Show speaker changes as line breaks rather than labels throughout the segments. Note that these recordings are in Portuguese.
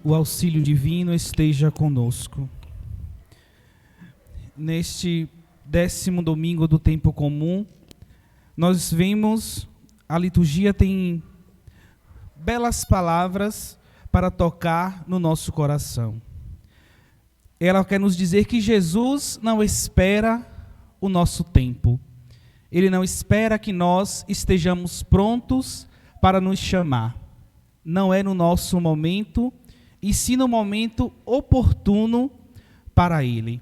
o auxílio divino esteja conosco. Neste 10º domingo do tempo comum, nós vemos, a liturgia tem belas palavras para tocar no nosso coração. Ela quer nos dizer que Jesus não espera o nosso tempo. Ele não espera que nós estejamos prontos para nos chamar. Não é no nosso momento, e sim no momento oportuno para Ele.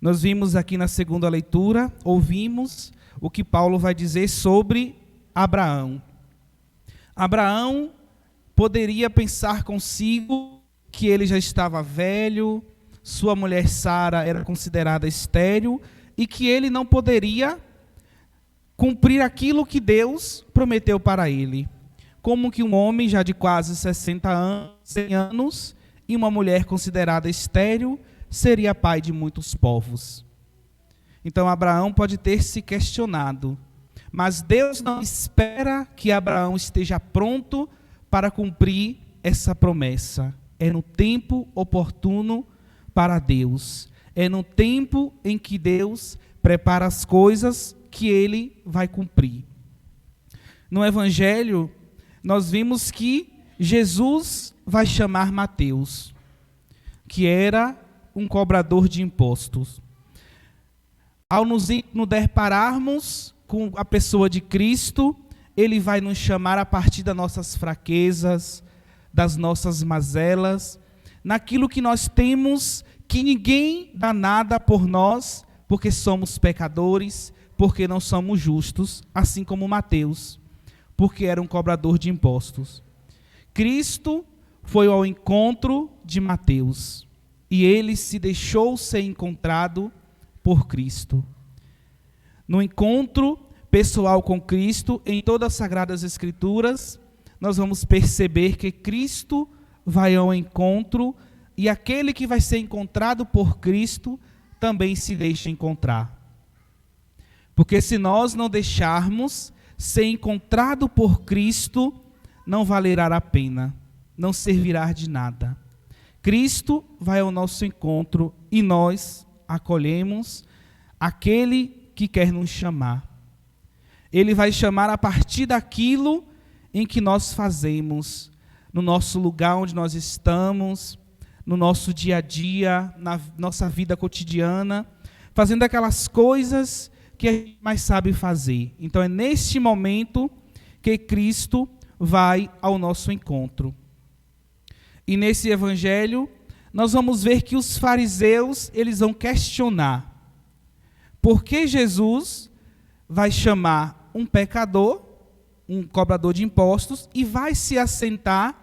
Nós vimos aqui na segunda leitura, ouvimos o que Paulo vai dizer sobre Abraão. Abraão poderia pensar consigo que ele já estava velho, sua mulher Sara era considerada estéril e que ele não poderia cumprir aquilo que Deus prometeu para ele. Como que um homem já de quase 60 anos, 100 anos e uma mulher considerada estéril seria pai de muitos povos. Então Abraão pode ter se questionado, mas Deus não espera que Abraão esteja pronto para cumprir essa promessa. É no tempo oportuno para Deus. É no tempo em que Deus prepara as coisas que Ele vai cumprir. No Evangelho, nós vimos que Jesus vai chamar Mateus, que era um cobrador de impostos. Ao nos depararmos com a pessoa de Cristo, Ele vai nos chamar a partir das nossas fraquezas, das nossas mazelas, naquilo que nós temos, que ninguém dá nada por nós, porque somos pecadores, porque não somos justos, assim como Mateus, porque era um cobrador de impostos. Cristo foi ao encontro de Mateus, e ele se deixou ser encontrado por Cristo. No encontro pessoal com Cristo, em todas as Sagradas Escrituras, nós vamos perceber que Cristo vai ao encontro e aquele que vai ser encontrado por Cristo também se deixa encontrar. Porque se nós não deixarmos ser encontrado por Cristo, não valerá a pena, não servirá de nada. Cristo vai ao nosso encontro e nós acolhemos aquele que quer nos chamar. Ele vai chamar a partir daquilo em que nós fazemos, no nosso lugar onde nós estamos, no nosso dia a dia, na nossa vida cotidiana, fazendo aquelas coisas que a gente mais sabe fazer. Então é neste momento que Cristo vai ao nosso encontro. E nesse evangelho, nós vamos ver que os fariseus, eles vão questionar por que Jesus vai chamar um pecador, um cobrador de impostos, e vai se assentar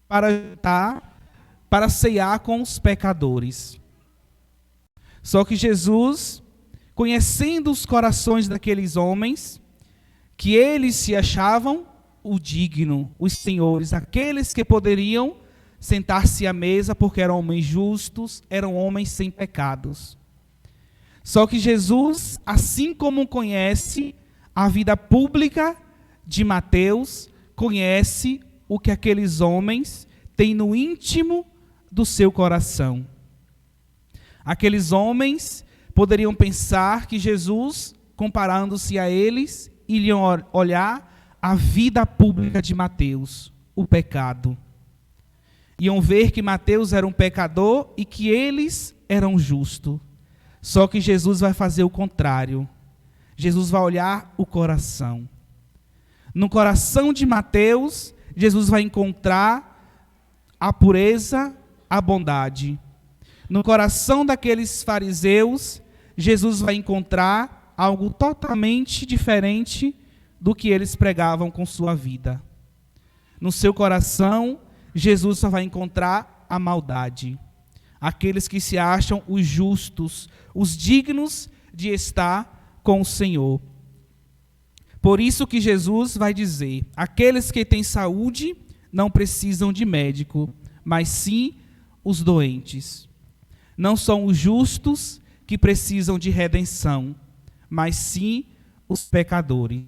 para ceiar com os pecadores. Só que Jesus, conhecendo os corações daqueles homens, que eles se achavam o digno, os senhores, aqueles que poderiam sentar-se à mesa porque eram homens justos, eram homens sem pecados. Só que Jesus, assim como conhece a vida pública de Mateus, conhece o que aqueles homens têm no íntimo do seu coração. Aqueles homens poderiam pensar que Jesus, comparando-se a eles, iriam olhar a vida pública de Mateus, o pecado. Iam ver que Mateus era um pecador e que eles eram justos. Só que Jesus vai fazer o contrário. Jesus vai olhar o coração. No coração de Mateus, Jesus vai encontrar a pureza, a bondade. No coração daqueles fariseus, Jesus vai encontrar algo totalmente diferente do que eles pregavam com sua vida. No seu coração, Jesus só vai encontrar a maldade. Aqueles que se acham os justos, os dignos de estar com o Senhor. Por isso que Jesus vai dizer: aqueles que têm saúde não precisam de médico, mas sim os doentes. Não são os justos que precisam de redenção, mas sim os pecadores.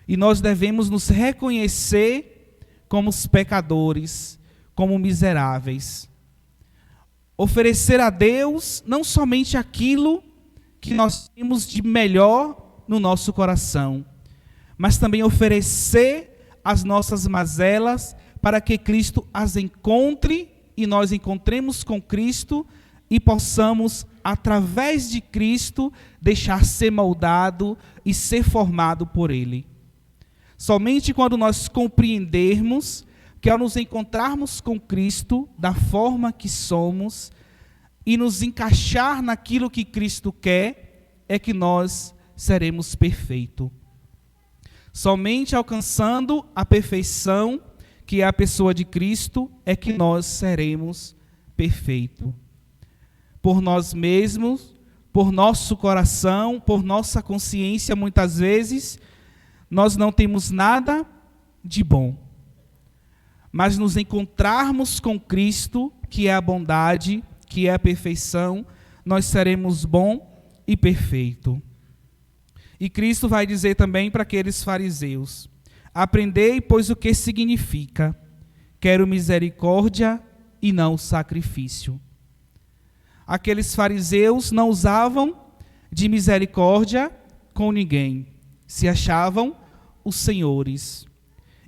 E nós devemos nos reconhecer como os pecadores, como miseráveis. Oferecer a Deus não somente aquilo que nós temos de melhor no nosso coração, mas também oferecer as nossas mazelas para que Cristo as encontre e nós encontremos com Cristo e possamos, através de Cristo, deixar ser moldado e ser formado por Ele. Somente quando nós compreendermos que ao nos encontrarmos com Cristo da forma que somos e nos encaixar naquilo que Cristo quer, é que nós seremos perfeitos. Somente alcançando a perfeição, que é a pessoa de Cristo, é que nós seremos perfeitos. Por nós mesmos, por nosso coração, por nossa consciência, muitas vezes, nós não temos nada de bom. Mas nos encontrarmos com Cristo, que é a bondade, que é a perfeição, nós seremos bom e perfeito. E Cristo vai dizer também para aqueles fariseus: aprendei, pois, o que significa: quero misericórdia e não sacrifício. Aqueles fariseus não usavam de misericórdia com ninguém, se achavam os senhores.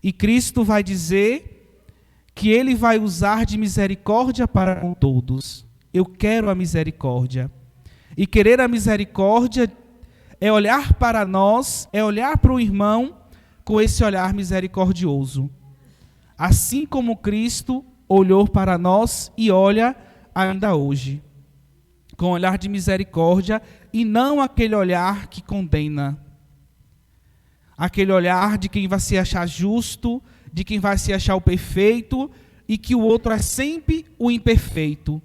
E Cristo vai dizer que Ele vai usar de misericórdia para com todos. Eu quero a misericórdia. E querer a misericórdia é olhar para nós, é olhar para o irmão com esse olhar misericordioso. Assim como Cristo olhou para nós e olha ainda hoje, com olhar de misericórdia e não aquele olhar que condena. Aquele olhar de quem vai se achar justo, de quem vai se achar o perfeito e que o outro é sempre o imperfeito,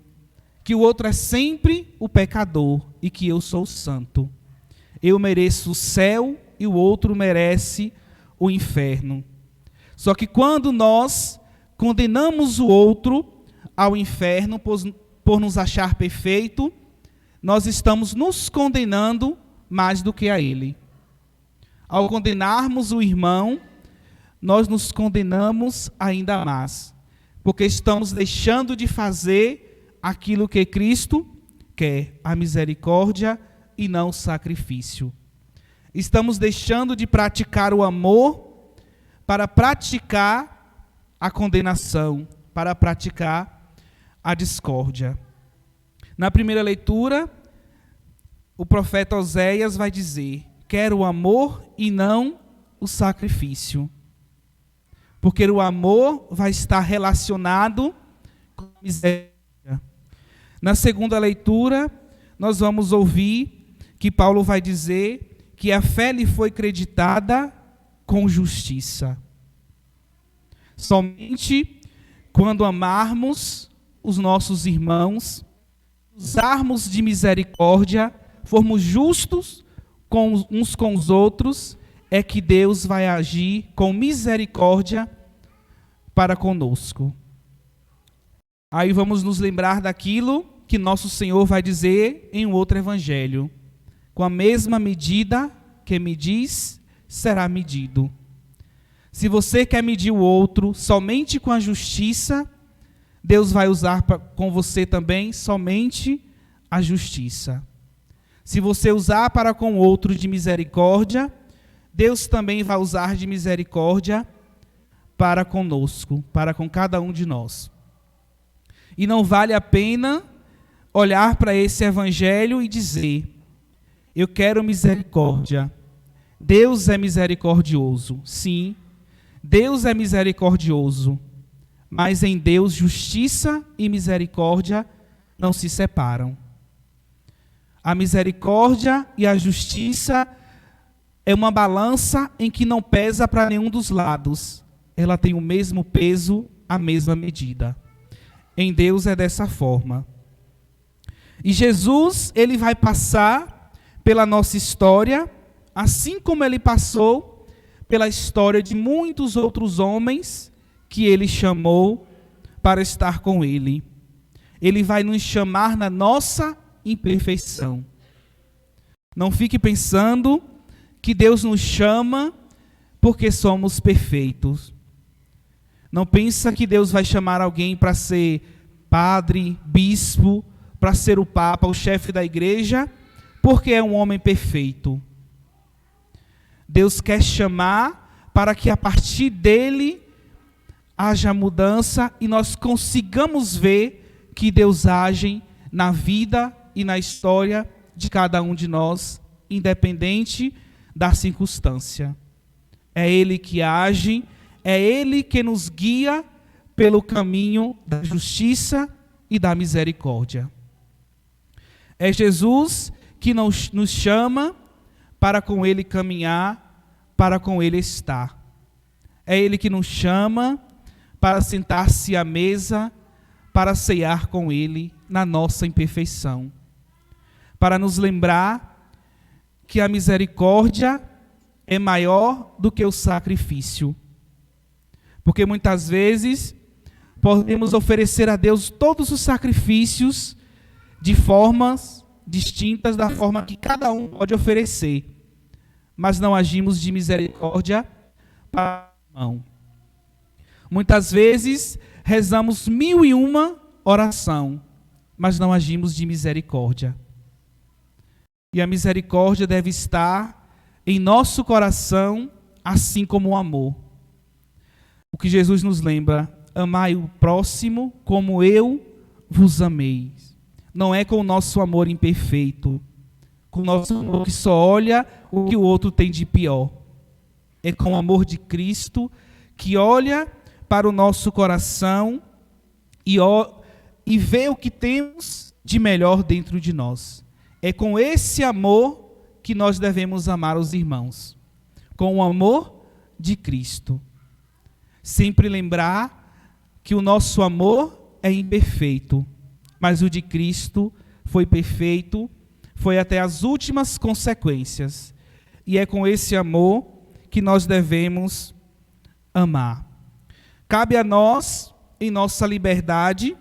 que o outro é sempre o pecador e que eu sou santo. Eu mereço o céu e o outro merece o inferno. Só que quando nós condenamos o outro ao inferno por nos achar perfeito, nós estamos nos condenando mais do que a ele. Ao condenarmos o irmão, nós nos condenamos ainda mais, porque estamos deixando de fazer aquilo que Cristo quer, a misericórdia e não o sacrifício. Estamos deixando de praticar o amor para praticar a condenação, para praticar a discórdia. Na primeira leitura, o profeta Oséias vai dizer: quero o amor e não o sacrifício. Porque o amor vai estar relacionado com a miséria. Na segunda leitura, nós vamos ouvir que Paulo vai dizer que a fé lhe foi creditada com justiça. Somente quando amarmos os nossos irmãos, usarmos de misericórdia, formos justos uns com os outros, é que Deus vai agir com misericórdia para conosco. Aí vamos nos lembrar daquilo que nosso Senhor vai dizer em um outro evangelho: com a mesma medida que medis, será medido. Se você quer medir o outro somente com a justiça, Deus vai usar com você também somente a justiça. Se você usar para com o outro de misericórdia, Deus também vai usar de misericórdia para conosco, para com cada um de nós. E não vale a pena olhar para esse evangelho e dizer: eu quero misericórdia. Deus é misericordioso. Sim, Deus é misericordioso. Mas em Deus, justiça e misericórdia não se separam. A misericórdia e a justiça é uma balança em que não pesa para nenhum dos lados. Ela tem o mesmo peso, a mesma medida. Em Deus é dessa forma. E Jesus, ele vai passar pela nossa história, assim como ele passou pela história de muitos outros homens que ele chamou para estar com ele. Ele vai nos chamar na nossa imperfeição. Não fique pensando que Deus nos chama porque somos perfeitos. Não pensa que Deus vai chamar alguém para ser padre, bispo, para ser o papa, o chefe da igreja, porque é um homem perfeito. Deus quer chamar para que a partir dele haja mudança e nós consigamos ver que Deus age na vida e na história de cada um de nós, independente da circunstância. É Ele que age, é Ele que nos guia pelo caminho da justiça e da misericórdia. É Jesus que nos chama para com Ele caminhar, para com Ele estar. É Ele que nos chama para sentar-se à mesa, para ceiar com Ele na nossa imperfeição. Para nos lembrar que a misericórdia é maior do que o sacrifício. Porque muitas vezes podemos oferecer a Deus todos os sacrifícios de formas distintas da forma que cada um pode oferecer, mas não agimos de misericórdia para o irmão. Muitas vezes rezamos 1001 oração, mas não agimos de misericórdia. E a misericórdia deve estar em nosso coração, assim como o amor. O que Jesus nos lembra: amai o próximo como eu vos amei. Não é com o nosso amor imperfeito, com o nosso amor que só olha o que o outro tem de pior. É com o amor de Cristo, que olha para o nosso coração e vê o que temos de melhor dentro de nós. É com esse amor que nós devemos amar os irmãos, com o amor de Cristo. Sempre lembrar que o nosso amor é imperfeito, mas o de Cristo foi perfeito, foi até as últimas consequências. E é com esse amor que nós devemos amar. Cabe a nós, em nossa liberdade,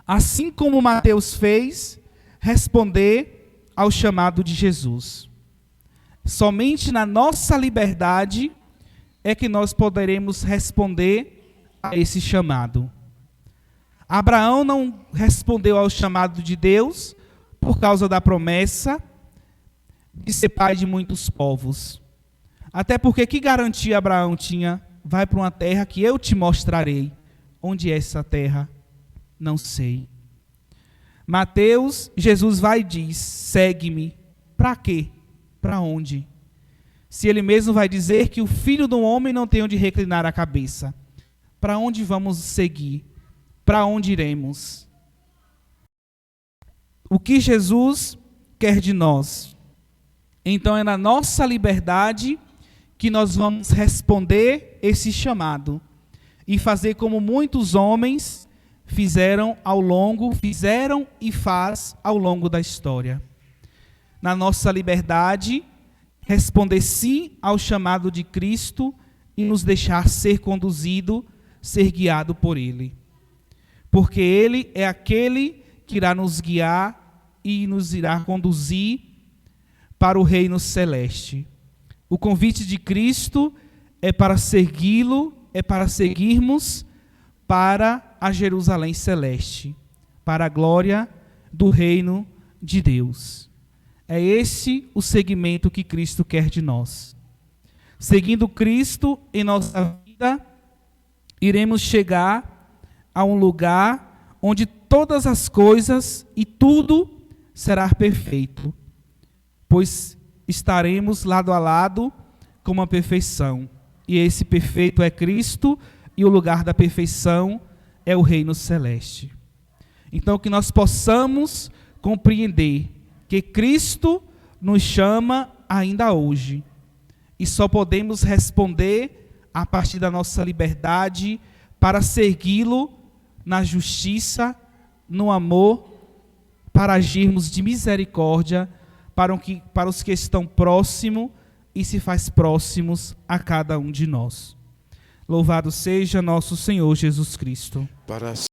assim como Mateus fez, responder ao chamado de Jesus. Somente na nossa liberdade é que nós poderemos responder a esse chamado. Abraão não respondeu ao chamado de Deus por causa da promessa de ser pai de muitos povos. Até porque que garantia Abraão tinha? Vai para uma terra que eu te mostrarei. Onde é essa terra? Não sei. Mateus, Jesus vai e diz: segue-me. Para quê? Para onde? Se ele mesmo vai dizer que o Filho do Homem não tem onde reclinar a cabeça. Para onde vamos seguir? Para onde iremos? O que Jesus quer de nós? Então é na nossa liberdade que nós vamos responder esse chamado e fazer como muitos homens fizeram e faz ao longo da história. Na nossa liberdade, responder sim ao chamado de Cristo e nos deixar ser conduzido, ser guiado por Ele. Porque Ele é aquele que irá nos guiar e nos irá conduzir para o reino celeste. O convite de Cristo é para segui-lo, é para seguirmos para a Jerusalém celeste, para a glória do reino de Deus. É esse o segmento que Cristo quer de nós. Seguindo Cristo em nossa vida, iremos chegar a um lugar onde todas as coisas e tudo será perfeito, pois estaremos lado a lado com a perfeição. E esse perfeito é Cristo, e o lugar da perfeição é o reino celeste. Então, que nós possamos compreender que Cristo nos chama ainda hoje, e só podemos responder a partir da nossa liberdade para segui-lo na justiça, no amor, para agirmos de misericórdia para os que estão próximos e se faz próximos a cada um de nós. Louvado seja nosso Senhor Jesus Cristo.